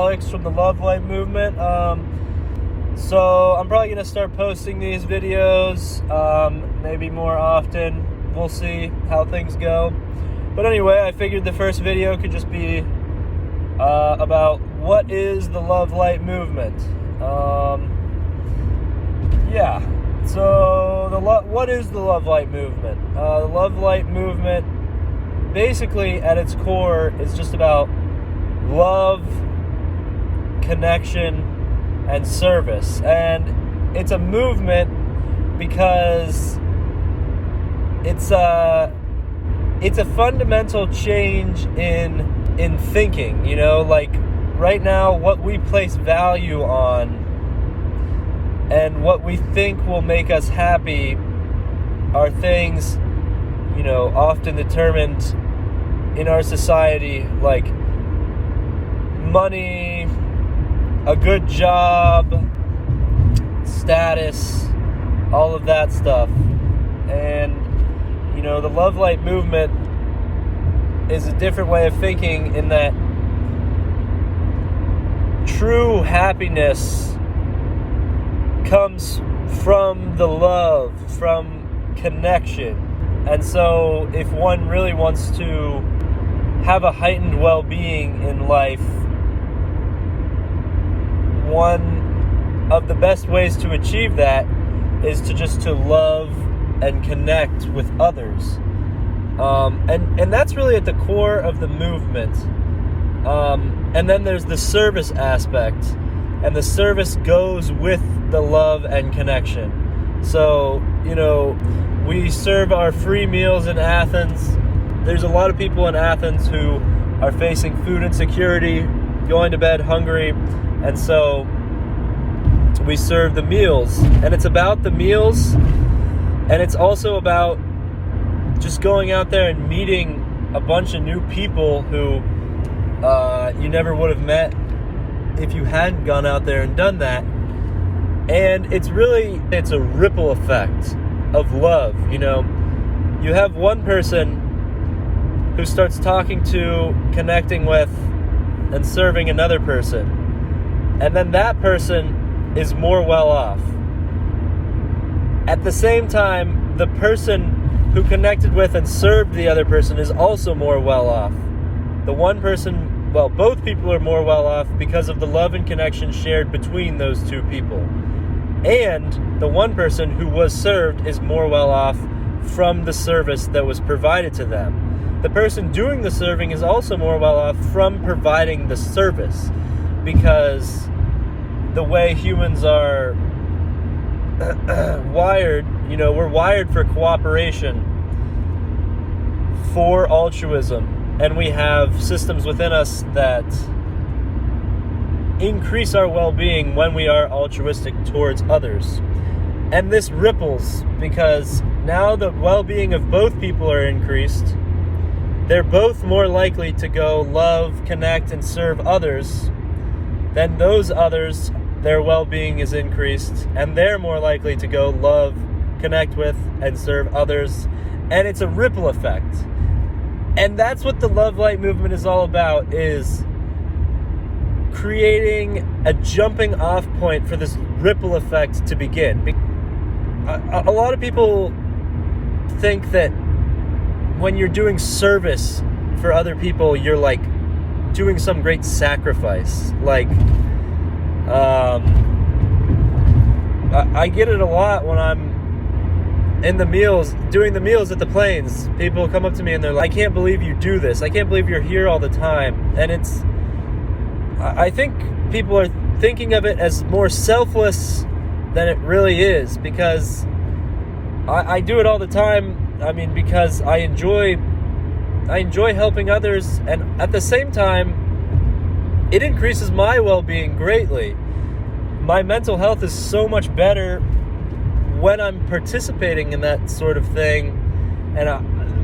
Alex from the Love Light Movement. So I'm probably going to start posting these videos, maybe more often. We'll see how things go. But anyway, I figured the first video could just be about what is the Love Light Movement. So what is the Love Light Movement? The Love Light Movement, basically at its core, is just about love, connection, and service. And it's a movement because it's a fundamental change in thinking. You know, like right now, what we place value on and what we think will make us happy are things, you know, often determined in our society, like money, a good job, status, all of that stuff. And, you know, the Love Light Movement is a different way of thinking in that true happiness comes from the love, from connection. And so if one really wants to have a heightened well-being in life, one of the best ways to achieve that is to love and connect with others. And that's really at the core of the movement. And then there's the service aspect, and the service goes with the love and connection. So, you know, we serve our free meals in Athens. There's a lot of people in Athens who are facing food insecurity, going to bed hungry, and so we serve the meals. And it's about the meals, and it's also about just going out there and meeting a bunch of new people who you never would have met if you hadn't gone out there and done that. And it's a ripple effect of love. You know, you have one person who starts talking to, connecting with, and serving another person, and then that person is more well off. At the same time, the person who connected with and served the other person is also more well off. Both people are more well off because of the love and connection shared between those two people. And the one person who was served is more well off from the service that was provided to them. The person doing the serving is also more well off from providing the service, because the way humans are wired, you know, we're wired for cooperation, for altruism, and we have systems within us that increase our well-being when we are altruistic towards others. And this ripples because now the well-being of both people are increased. They're both more likely to go love, connect, and serve others. Then those others, their well-being is increased, and they're more likely to go love, connect with, and serve others. And it's a ripple effect. And that's what the Love Light Movement is all about, is creating a jumping off point for this ripple effect to begin. A lot of people think that when you're doing service for other people, you're like doing some great sacrifice. Like, I get it a lot when I'm in the meals, doing the meals at the planes. People come up to me and they're like, I can't believe you do this. I can't believe you're here all the time. And I think people are thinking of it as more selfless than it really is, because I do it all the time. I mean, because I enjoy helping others, and at the same time, it increases my well-being greatly. My mental health is so much better when I'm participating in that sort of thing, and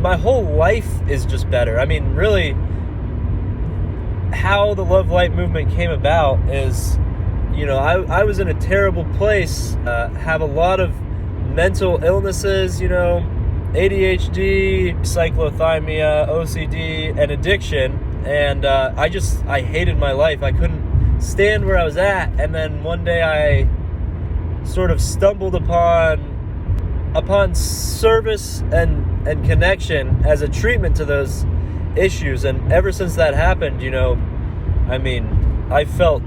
my whole life is just better. I mean, really, how the Love Light Movement came about is, you know, I was in a terrible place, have a lot of mental illnesses, you know, ADHD, cyclothymia, OCD, and addiction, and I hated my life. I couldn't stand where I was at, and then one day I sort of stumbled upon service and connection as a treatment to those issues. And ever since that happened, I mean, I felt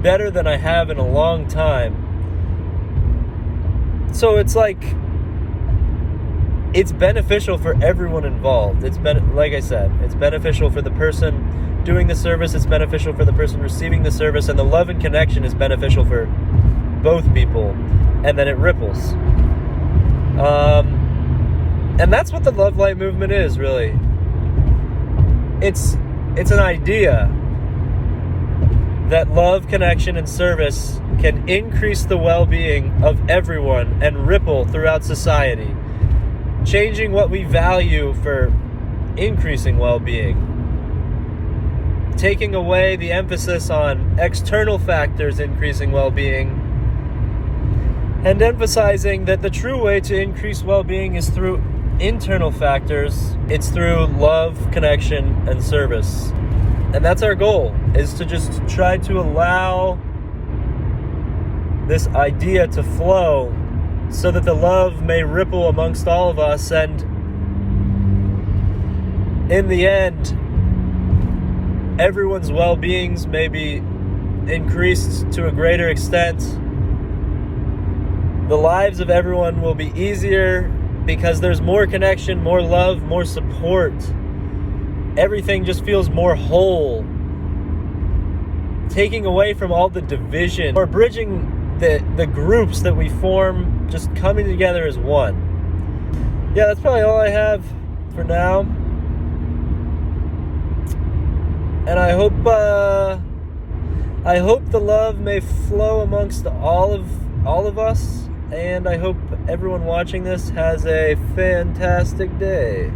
better than I have in a long time. So it's like, it's beneficial for everyone involved. Like I said, it's beneficial for the person doing the service, it's beneficial for the person receiving the service, and the love and connection is beneficial for both people, and then it ripples. And that's what the Love Light movement is, really. It's an idea that love, connection, and service can increase the well-being of everyone and ripple throughout society, changing what we value for increasing well-being, taking away the emphasis on external factors increasing well-being, and emphasizing that the true way to increase well-being is through internal factors. It's through love, connection, and service. And that's our goal, is to just try to allow this idea to flow so that the love may ripple amongst all of us, and in the end, everyone's well-beings may be increased to a greater extent. The lives of everyone will be easier because there's more connection, more love, more support. Everything just feels more whole. Taking away from all the division, or bridging the groups that we form, just coming together as one. Yeah, that's probably all I have for now. And I hope the love may flow amongst all of us, and I hope everyone watching this has a fantastic day.